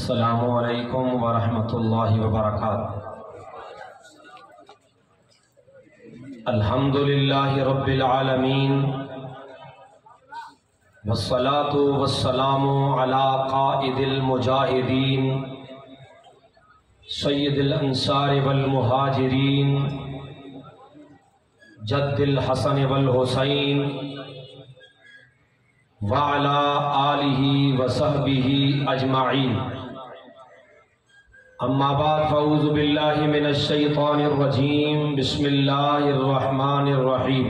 السلام علیکم ورحمۃ اللہ وبرکاتہ۔ الحمد للہ رب العالمین والصلاة والسلام علی قائد المجاہدین سید الانصار والمہاجرین جد الحسن والحسین وعلی آلہ وصحبہ اجمعین، اما بعد فاعوذ باللہ من الشیطان الرجیم، بسم اللہ الرحمن الرحیم۔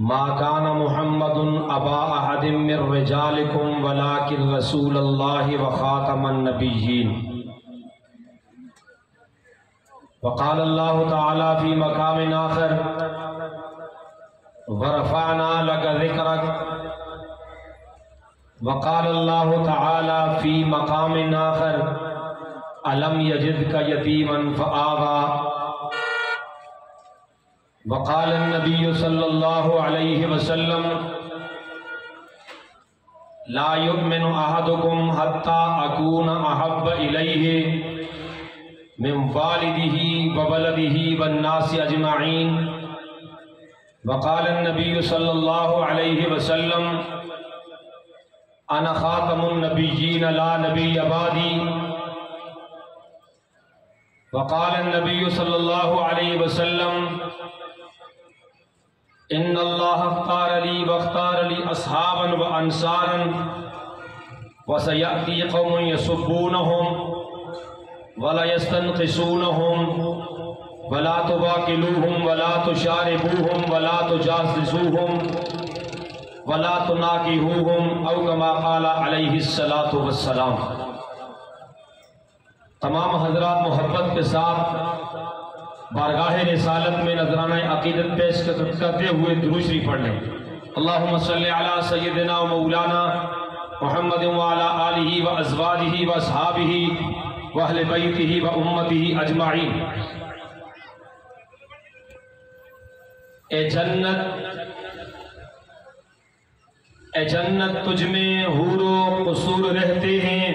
ما کان محمد ابا احد من رجالکم ولکن رسول اللہ وخاتم النبیین۔ وقال اللہ تعالی فی مقام آخر ورفعنا لك ذکرک۔ وقال اللہ تعالی فی مقام آخر الم یجدک یتیما فآوی۔ وقال النبی صلی اللہ علیہ وسلم لا یؤمن احدکم حتی اکون احب الیہ من والدہ وولدہ والناس اجمعین۔ وقال النبی صلی اللہ علیہ وسلم انا خاتم النبیین لا نبی بعدی۔ وقال النبی صلی اللہ علیہ وسلم ان اللہ اختار لی واختار لی اصحابا وانصارا وسیأتی قوم یسبونہم ولا یستنقصونہم ولا تباکلوہم ولا تشاربوہم ولا تجاسسوہم ولا تناکحوہم او کما قال علیہ الصلاۃ والسلام۔ تمام حضرات محبت کے ساتھ بارگاہ رسالت میں نذرانہ عقیدت پیش کرتے ہوئے درود شریف پڑھ لیں۔ اللہم صلی علی سیدنا و مولانا محمد وعلی آلہ و ازواجہ و اصحابہ و اہل بیتہ و امتہ اجمعین۔ اے جنت تجھ میں حور و قصور رہتے ہیں،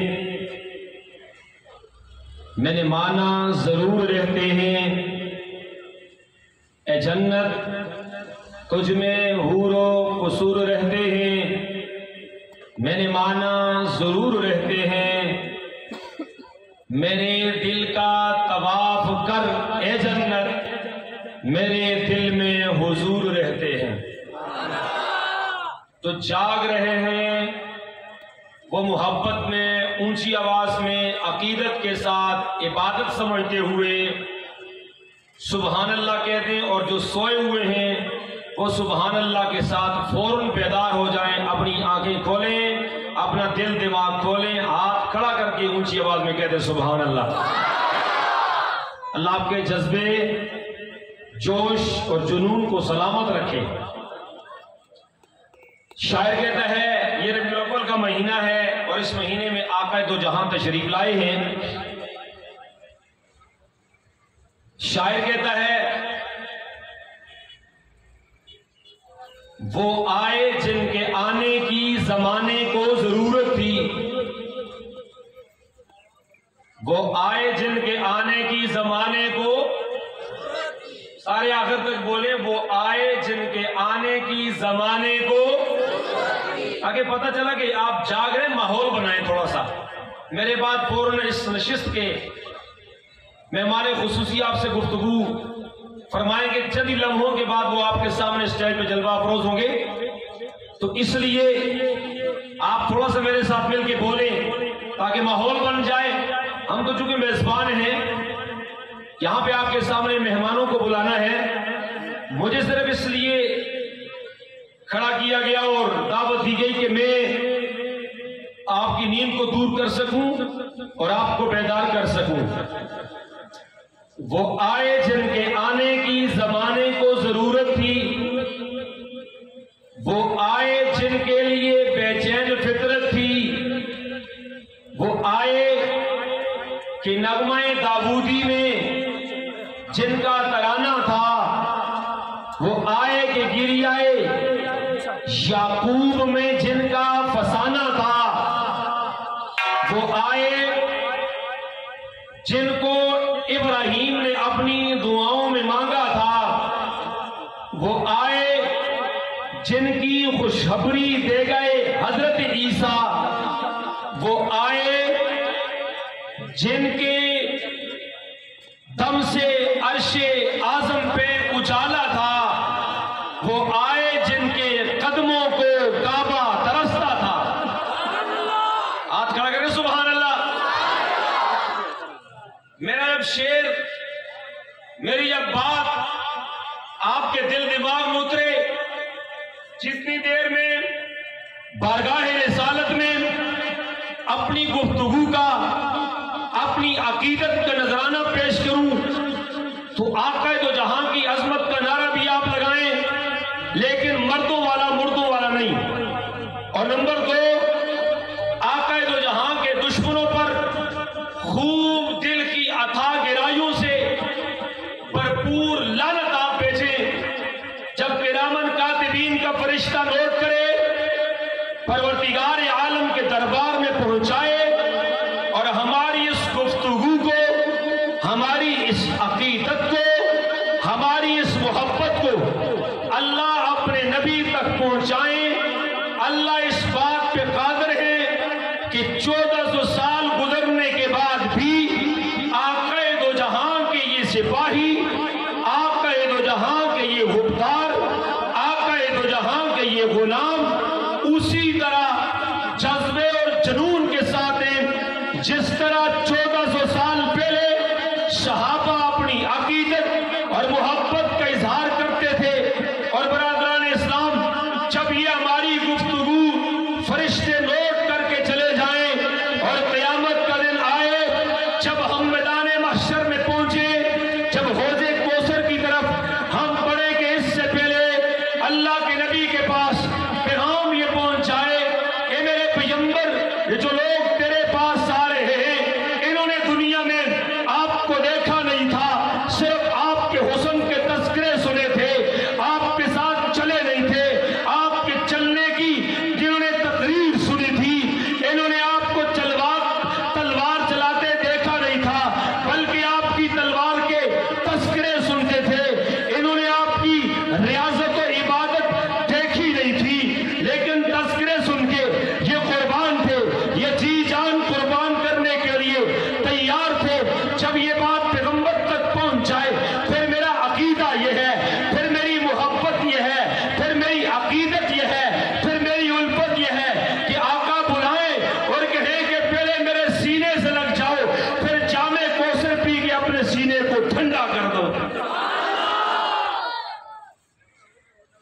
میں نے مانا ضرور رہتے ہیں۔ اے جنت تجھ میں حور و قصور رہتے ہیں، میں نے مانا ضرور رہتے ہیں۔ میرے دل کا طواف کر اے جنت، میرے دل میں حضور رہتے ہیں۔ تو جاگ رہے ہیں وہ محبت میں اونچی آواز میں عقیدت کے ساتھ عبادت سمجھتے ہوئے سبحان اللہ کہہ دیں، اور جو سوئے ہوئے ہیں وہ سبحان اللہ کے ساتھ فوراً بیدار ہو جائیں، اپنی آنکھیں کھولیں، اپنا دل دماغ کھولیں، ہاتھ کھڑا کر کے اونچی آواز میں کہہ دیں سبحان اللہ۔ اللہ آپ کے جذبے، جوش اور جنون کو سلامت رکھے۔ شاعر کہتا ہے یہ ربیع الاول کا مہینہ ہے اور اس مہینے میں آقا دو جہاں تشریف لائے ہیں۔ شاعر کہتا ہے وہ آئے جن کے آنے کی زمانے کو ضرورت تھی، وہ آئے جن کے آنے کی زمانے کو، سارے آخر تک بولے وہ آئے جن کے آنے کی زمانے کو۔ آگے پتہ چلا کہ آپ جاگ رہے، ماحول بنائیں تھوڑا سا۔ میرے بعد فوراً اس نشست کے مہمان خصوصی آپ سے گفتگو فرمائیں گے، چند ہی لمحوں کے بعد وہ آپ کے سامنے اسٹیج پہ جلوہ افروز ہوں گے۔ تو اس لیے آپ تھوڑا سا میرے ساتھ مل کے بولیں تاکہ ماحول بن جائے۔ ہم تو چونکہ میزبان ہیں، یہاں پہ آپ کے سامنے مہمانوں کو بلانا ہے، مجھے صرف اس لیے کھڑا کیا گیا اور دعوت دی گئی کہ میں آپ کی نیند کو دور کر سکوں اور آپ کو بیدار کر سکوں۔ وہ آئے جن کے آنے کی زمانے کو ضرورت تھی، وہ آئے جن کے لیے بے چین فطرت تھی، وہ آئے کہ نغمہ داودی میں جن کا ترانہ تھا، وہ آئے کہ گریہ یعقوب میں جن کا فسانہ آئے جن کو ابراہیم نے اپنی دعاؤں میں مانگا تھا، وہ آئے جن کی خوشخبری دے گئے حضرت عیسیٰ، وہ آئے جن کے دم سے عرش اعظم پہ اجالا تھا، وہ آئے جن کے قدموں کو کعبہ ترستا تھا۔ ہاتھ کھڑا کریں سبحان اللہ۔ میرا جب شعر، میری جب بات آپ کے دل دماغ میں اترے، جتنی دیر میں بارگاہ رسالت میں اپنی گفتگو کا، اپنی عقیدت کا نذرانہ پیش کروں تو آقا دو جہاں کی عظمت کا نعرہ بھی آپ لگائیں، لیکن مردوں والا مردوں والا نہیں۔ اور نمبر 2، آقا دو جہاں کے دشمنوں پر خوب دل کی اتھا گہرائیوں سے بھرپور لعنت آپ بھیجیں۔ جب کرامن کاتبین کا فرشتہ نوٹ کرے، پروردگار عالم کے دربار میں پہنچائے، اور ہماری اس گفتگو کو، ہماری اس عقیدت کو، ہماری اس محبت کو اللہ اپنے نبی تک پہنچائیں۔ اللہ اس بات پہ قادر ہے کہ 1400 سال گزرنے کے بعد بھی آقا دو جہاں کے یہ سپاہی، آقا دو جہاں کے یہ غبار، آقا دو جہاں کے یہ غلام اسی طرح جذبے اور جنون کے ساتھ ہیں جس طرح 1400 سال پہلے صحابہ اپنی عقیدت اور محبت کا اظہار کرتے تھے۔ اور برادران اسلام، جب یہ ہماری گفتگو فرشتے نوٹ کر کے چلے جائیں اور قیامت کا دن آئے، جب ہم میدان محشر میں پہنچے، جب حوض کوثر کی طرف ہم بڑھیں گے، اس سے پہلے اللہ کے نبی کے پاس پیغام یہ پہنچائے، اے میرے پیغمبر، یہ جو لوگ تیرے پاس آ رہے ہیں، انہوں نے دنیا میں آپ کو دیکھا نہیں تھا، صرف آپ کے حسن کے تذکرے سنے تھے، آپ کے ساتھ چلے نہیں تھے، آپ کے چلنے کی جنہوں نے تقریر سنی تھی، انہوں نے آپ کو تلوار چلاتے دیکھا نہیں تھا، بلکہ آپ کی تلوار کے تذکرے سنتے تھے، انہوں نے آپ کی ریاضت و عبادت دیکھی نہیں تھی، لیکن تذکرے سن کے یہ قربان تھے، یہ جی جان قربان کرنے کے لیے تیار تھے۔ جب یہ بات پیغمبر تک پہنچ جائے، پھر میرا عقیدہ یہ ہے، پھر میری محبت یہ ہے، پھر میری عقیدت یہ ہے، پھر میری الفت یہ ہے کہ آقا بلائیں اور کہیں کہ پہلے میرے سینے سے لگ جاؤ، پھر جام کوثر پی کے اپنے سینے کو ٹھنڈا کر دو۔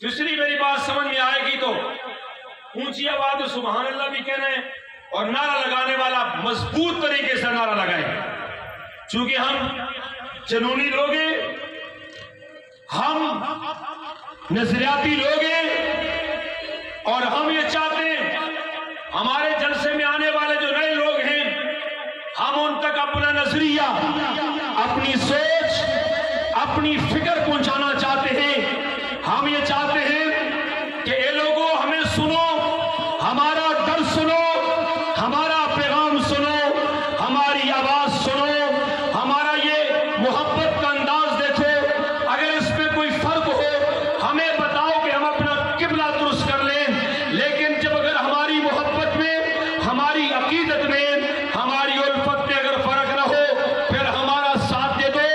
دوسری میری بات سمجھ میں آئے گی تو اونچی آواز میں سبحان اللہ بھی کہنا ہے، اور نعرہ لگانے والا مضبوط طریقے سے نعرہ لگائیں، چونکہ ہم جنونی لوگ ہیں، ہم نظریاتی لوگ ہیں، اور ہم یہ چاہتے ہیں ہمارے جلسے میں آنے والے جو نئے لوگ ہیں، ہم ان تک اپنا نظریہ، اپنی سوچ، اپنی فکر پہنچانا چاہتے ہیں۔ ہم یہ چاہتے ہیں کہ اے لوگوں، ہمیں سنو، ہمارا در سنو، ہمارا پیغام سنو، ہماری آواز سنو، ہمارا یہ محبت کا انداز دیکھو، اگر اس میں کوئی فرق ہو ہمیں بتاؤ کہ ہم اپنا قبلہ درست کر لیں، لیکن جب اگر ہماری محبت میں، ہماری عقیدت میں، ہماری الفت میں اگر فرق نہ ہو، پھر ہمارا ساتھ دے دو۔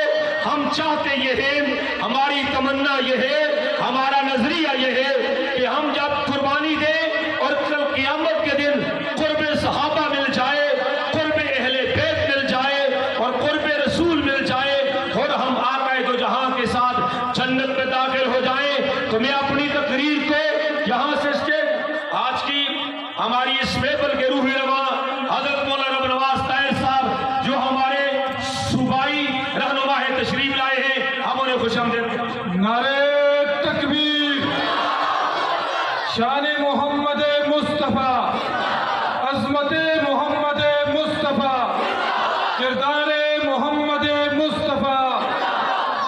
ہم چاہتے یہ ہیں، ہماری تمنا یہ ہے، ہمارا نظریہ یہ ہے کہ ہم جب قربانی دیں اور کل قیامت کے دن قرب صحابہ مل جائے، قرب اہل بیت مل جائے، اور قرب رسول مل جائے، اور ہم آقا دو جہاں کے ساتھ جنت میں داخل ہو جائیں، تو میں اپنی تقریر کو یہاں سے آج کی ہماری اس محفل کے روحی رواں حضرت مولانا ابو نواز طاہر صاحب جو ہمارے صوبائی رہنما ہے، تشریف لائے ہیں، ہم انہیں خوش آمدید۔ نعرہ تکبیر، شان محمد مصطفیٰ، عظمت محمد مصطفیٰ، کردار محمد مصطفیٰ،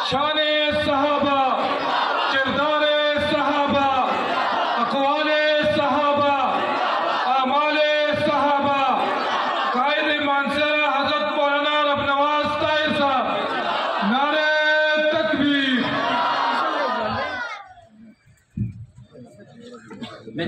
شان صحابہ، کردار صحابہ، اقوال صحابہ، اعمال صحابہ، قائد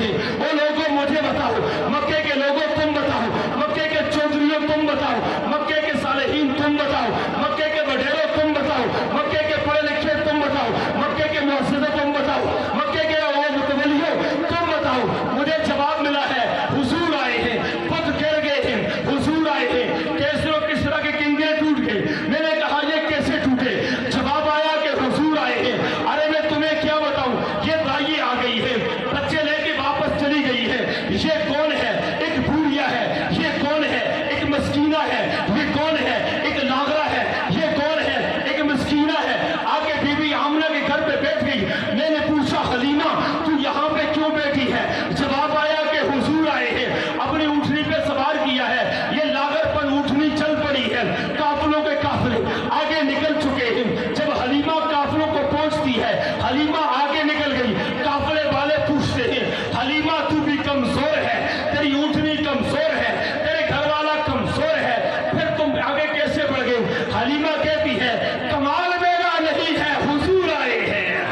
تھے, وہ لوگوں مجھے بتاؤ, مکے کے لوگوں تم بتاؤ, مکے کے چودھریوں تم بتاؤ, مکے کے صالحین تم بتاؤ, مکے کے وڈیروں تم بتاؤ, مکے کے پڑھے لکھے تم بتاؤ, مکے کے مؤسسے تم بتاؤ, مکے کے متولیوں تم بتاؤ. مجھے جواب ملا ہے حضور آئے ہیں, بت گر گئے ہیں, حضور آئے ہیں, کیسے و کس طرح کے کنگرے ٹوٹ گئے. میں نے کہا یہ کیسے ٹوٹے؟ جواب آیا کہ حضور آئے ہیں. ارے میں تمہیں کیا بتاؤں, یہ دائی آ گئی ہے, بچے لے کے واپس چلی گئی ہے. یہ کون ہے؟ ایک بوڑھیا ہے. یہ کون ہے؟ ایک مسکینہ ہے. یہ کون ہے؟ ایک لاغرا ہے. یہ کون ہے؟ ایک مسکینہ ہے. آگے بی بی آمنہ کے گھر پہ بیٹھ گئی. میں نے پوچھا حلیمہ تو یہاں پہ کیوں بیٹھی ہے؟ جواب آیا کہ حضور آئے ہیں, اپنی اونٹنی پہ سوار کیا ہے. یہ لاغر پر اونٹنی چل پڑی ہے. قافلوں کے قافلے آگے نکل چکے ہیں. جب حلیمہ قافلوں کو پہنچتی ہے, حلیمہ آگے نکل گئی. قافلے والے پوچھتے ہیں حلیمہ تو بھی کمزور ہے, تیری اونٹنی کمزور ہے, تیرے گھر والا کمزور ہے, پھر تم آگے کیسے بڑھ گئے؟ حلیمہ کہتی ہے کمال میرا نہیں ہے, حضور آئے ہیں.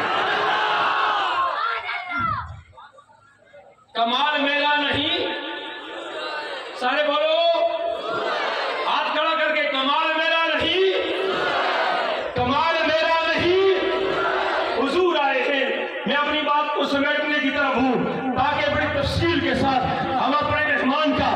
کمال میرا نہیں, سارے بولو ہاتھ کھڑا کر کے, کمال میرا نہیں, کمال میرا نہیں, حضور آئے ہیں. میں اپنی بات کو سمیٹنے کی طرف ہوں تاکہ بڑی تفصیل کے ساتھ ہم اپنے مہمان کا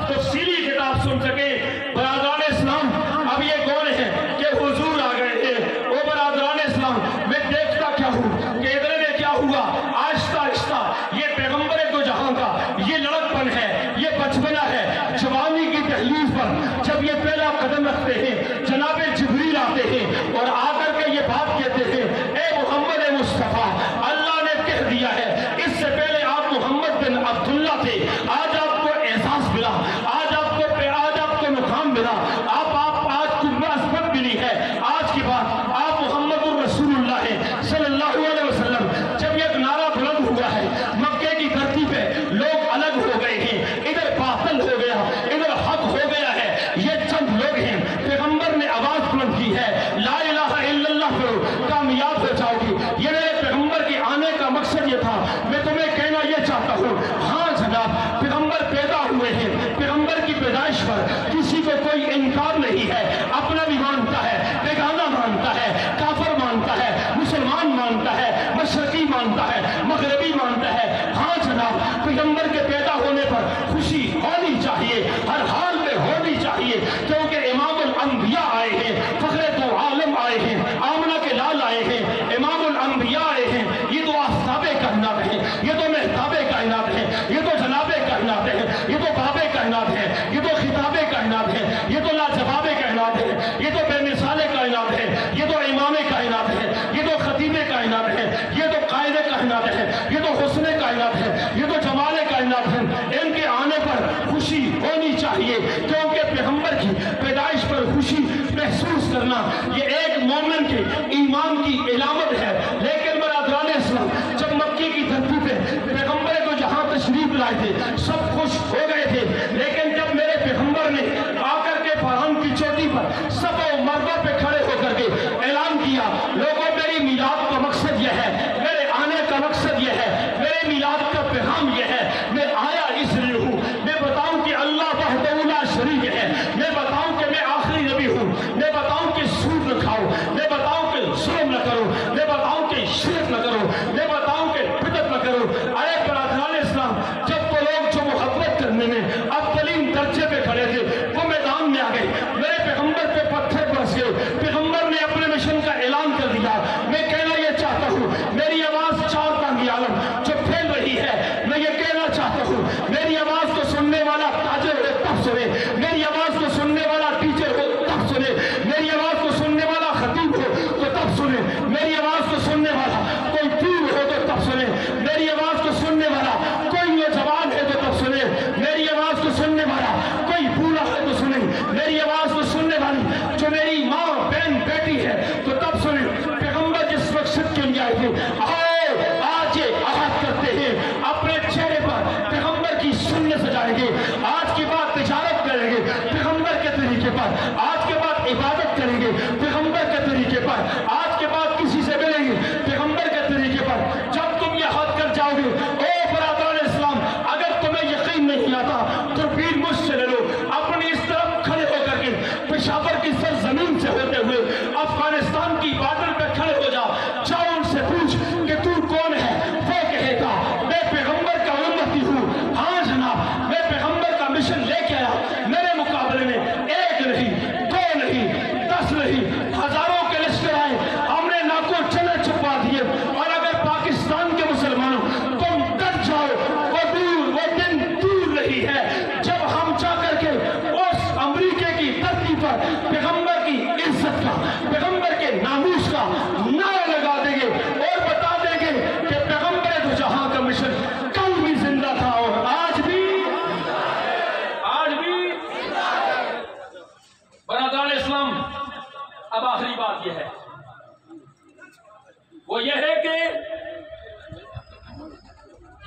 تفصیلی خطاب سن سکیں. برادران اسلام, اب یہ کون ہے کہ حضور آ گئے ہیں. او برادران اسلام, میں دیکھتا کیا ہوں کہ ادھر میں کیا ہوا. آہستہ آہستہ یہ پیغمبر دو جہاں کا یہ لڑکپن ہے, یہ بچپنا ہے. جوانی کی دہلیز پر جب یہ پہلا قدم رکھتے ہیں, جناب جبریل آتے ہیں اور آ کر کے یہ بات کہتے ہیں اے محمد مصطفیٰ, اللہ نے کہہ دیا ہے اس سے پہلے آپ محمد بن عبداللہ تھے, آج آپ کو احساس ملا, آج آپ کو مقام ملا, آج کو عظمت ملی ہے. آج کے بعد آپ محمد الرسول اللہ ہیں صلی اللہ علیہ وسلم. جب یہ نعرہ بلند ہوا ہے, مکے کی دھرتی پہ لوگ الگ ہو گئے ہیں, ادھر باطل ہو گیا, ادھر حق ہو گیا ہے. یہ چند لوگ ہیں, پیغمبر نے آواز بلند کی ہے لا الہ الا اللہ پڑھو کامیاب ہو جاؤ گی. یہ میرے پیغمبر کے آنے کا مقصد یہ تھا. میں تمہیں کہنا یہ چاہتا ہوں, ہاں جناب پیغمبر پیدا ہوئے ہیں, پیغمبر کی پیدائش پر کسی کو کوئی انکار نہیں ہے. اپنا بھی مانتا ہے, بیگانہ مانتا ہے, کافر مانتا ہے, مسلمان مانتا ہے, مشرقی مانتا ہے, مغربی مانتا ہے. ہاں جناب پیغمبر کے پیدا ہونے پر خوشی ہونی چاہیے, ہر حال میں ہونی چاہیے, کیونکہ امام الانبیاء آئے ہیں, فخر دو عالم آئے ہیں, آمنہ کے لال آئے ہیں, امام الانبیاء آئے ہیں. یہ تو آفتاب کائنات ہیں, یہ تو مہتاب کائنات ہیں, یہ تو جناب کائنات ہیں, یہ تو باب کائنات ہیں, یہ تو خطاب کائنات ہیں, یہ تو لاجواب کائنات ہیں, یہ تو بے مثال کائنات ہیں, یہ تو امام کائنات ہیں, یہ تو خطیب کائنات ہیں, یہ تو قائد کائنات ہیں, یہ تو حسن کائنات ہیں, یہ تو جمال کائنات ہیں. ان کے آنے پر خوشی ہونی چاہیے, کیونکہ پیغمبر کی پیدائش پر خوشی محسوس کرنا یہ ایک مومن کے ایمان کی علامت ہے. لیکن برادران اسلام, جب مکے کی دھرتی پہ پیغمبر کو جہاں تشریف لائے تھے سب خوش ہو گئے تھے, لیکن جب میرے پیغمبر نے آ کر کے فرحان کی چوٹی پر سب مردوں پہ کھڑے ہو کر کے اعلان کیا لوگوں میری میلاد کا مقصد یہ ہے, میرے آنے کا مقصد یہ ہے, میرے میلاد کا پیغام یہ ہے, میں آیا اس لیے ہوں میں بتاؤں کہ اللہ وحدہ لا شریک ہے, میں بتاؤں کہ میں آخری نبی ہوں, میں بتاؤں کہ سود نہ کھاؤ, میں بتاؤں کہ ظلم نہ کرو, میں بتاؤں کہ شرک نہ کرو, میں بتاؤں کہ بدعت نہ کرو. ارے برادران اسلام, جب تو لوگ جو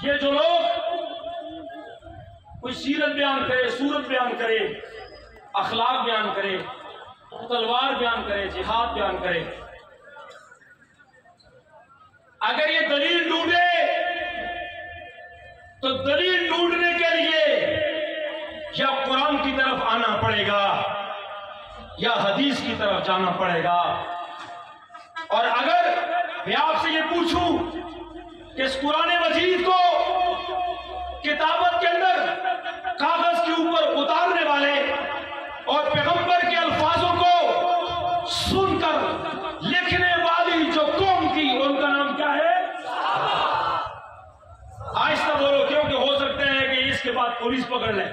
یہ جو لوگ کوئی سیرت بیان کرے، صورت بیان کرے، اخلاق بیان کرے، تلوار بیان کرے، جہاد بیان کرے، اگر یہ دلیل ڈھونڈے تو دلیل ڈھونڈنے کے لیے یا قرآن کی طرف آنا پڑے گا یا حدیث کی طرف جانا پڑے گا۔ اور اگر میں آپ سے یہ پوچھوں کہ اس قرآن مجید کو کتابت کے اندر کاغذ کے اوپر اتارنے والے اور پیغمبر کے الفاظوں کو سن کر لکھنے والی جو قوم تھی ان کا نام کیا ہے؟ آہستہ بولو، کیونکہ ہو سکتا ہے کہ اس کے بعد پولیس پکڑ لے،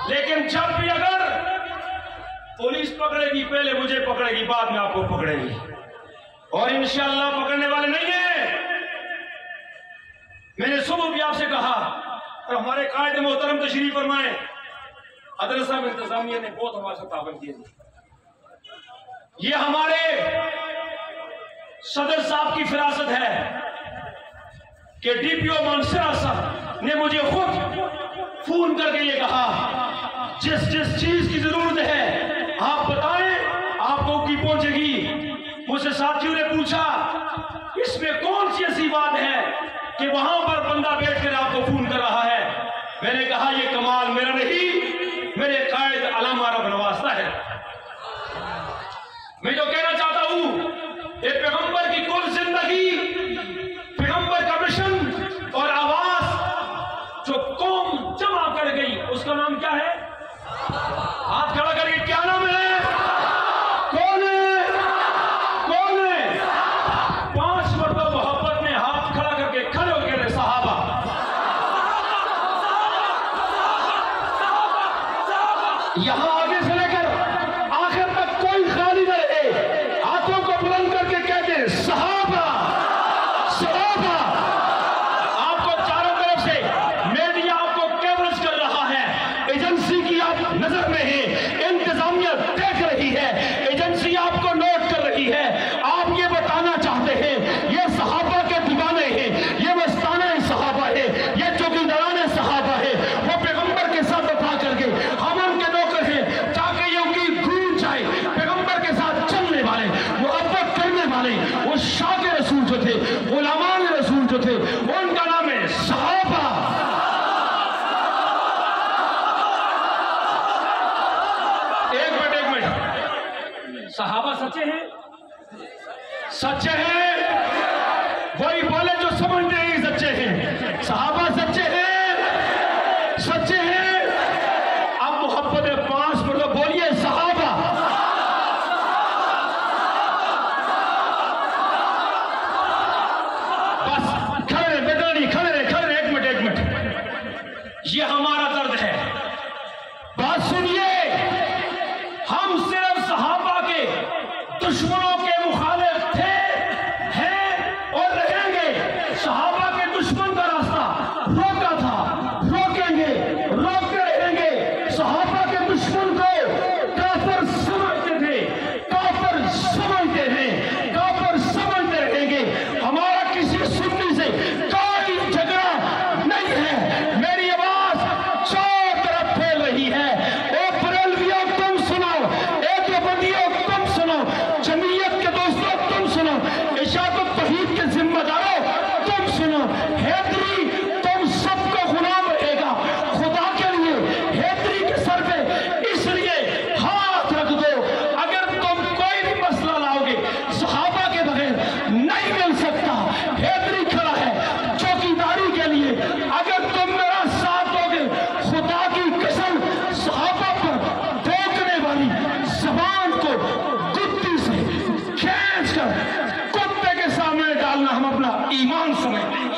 لیکن جب بھی اگر پولیس پکڑے گی پہلے مجھے پکڑے گی، بعد میں آپ کو پکڑے گی، اور انشاءاللہ پکڑنے والے نہیں ہیں۔ میں نے صبح بھی آپ سے کہا اور ہمارے قائد محترم تشریف فرمائے، عدل صاحب انتظامیہ نے بہت ہمارے ساتھ تعاون کیا، یہ ہمارے صدر صاحب کی فراست ہے کہ ڈی پی او مانسرا صاحب نے مجھے خود فون کر کے یہ کہا جس چیز کی ضرورت ہے آپ بتائیں، آپ کو کی پہنچے گی۔ مجھ سے ساتھیوں نے پوچھا اس میں کون سی ایسی بات ہے کہ وہاں پر بندہ بیٹھ کر آپ کو فون کر رہا ہے؟ میں نے کہا یہ کمال میرا نہیں، میرے قائد علامہ رب نواز کا ہے۔ میں جو کہنا چاہتا ہوں، یہ پیغمبر کی کل زندگی، پیغمبر کا مشن اور آواز جو قوم جمع کر گئی اس کا نام کیا ہے؟ ہاتھ کھڑا کر کے کیا نام ہے؟ کون ہے؟ کون ہے؟ 5 مرتبہ محبت میں ہاتھ کھڑا کر کے کھڑے ہو گئے صحابہ۔ یہاں آگے سے لے کر آخر تک کوئی خالی نہ رہے، ہاتھوں کو بلند کر کے کہتے ہیں صحابہ صحابہ۔ آپ کو چاروں طرف سے میڈیا آپ کو کیورج کر رہا ہے، ایجنسی کی آپ نظر میں ہیں، انتظامیہ دیکھ رہی ہے، ایجنسی آپ کو نوٹ کر رہی ہے۔ آپ یہ بتانا چاہتے ہیں یہ صحابہ کے دیوانے ہیں، یہ مستانہ صحابہ ہے، یہ چوکیداران صحابہ ہے، وہ پیغمبر کے ساتھ وفا کر کے ہم ان کے نوکر ہیں، تاکہ یہ ان کی گونج جائے۔ پیغمبر کے ساتھ چلنے والے، محبت کرنے والے، وہ شاہ کے رسول جو تھے، غلامان رسول جو تھے، ان کا نام ہے صحابہ۔ ایک منٹ، صحابہ سچے ہیں؟ سچے ہیں؟ وہی بولے جو سمجھتے ہیں سچے ہیں۔ صحابہ سچے ہیں؟ سچے ہیں؟ اب محبت 5 مرتبہ بولیے صحابہ۔ بس کھڑے رہے، بیٹا نہیں کھڑے رہے، کھڑے رہے، ایک منٹ۔ یہ ہمارا درد ہے، بات سنیے، ہم صرف صحابہ کے دشمنوں کے مخالف تھے، ہیں اور رہیں گے۔ صحابہ کے دشمن کا راستہ روکا تھا، روکیں گے، روکتے رہیں گے۔ صحابہ کے دشمن کو کافر سمجھتے تھے، کافر سمجھتے ہیں، کافر سمجھتے رہیں گے۔ ہمارا کسی سنی سے کوئی جھگڑا نہیں ہے۔ میری آواز چاروں طرف پھیل رہی ہے۔ اے بریلویوں تم سنو، اے دیوبندیوں تم سنو، جمعیت کے دوستوں تم سنو، اشاعت التوحید کے ذمہ داروں تم سنو۔ حیدری تم سب کو غلام رہے گا خدا کے لیے۔ حیدری کے سر پہ اس لیے ہاتھ رکھ دو، اگر تم کوئی بھی مسئلہ لاؤ گے صحابہ کے بغیر نہیں مل سکتا۔ حیدری کھڑا ہے چوکیداری کے لیے، اگر تم میرا ساتھ دو گے خدا کی قسم صحابہ پر ٹوکنے والی زبان کو گدی سے کھینچ کر کتے کے سامنے ڈالنا ہم اپنا ایمان سمجھتے ہیں۔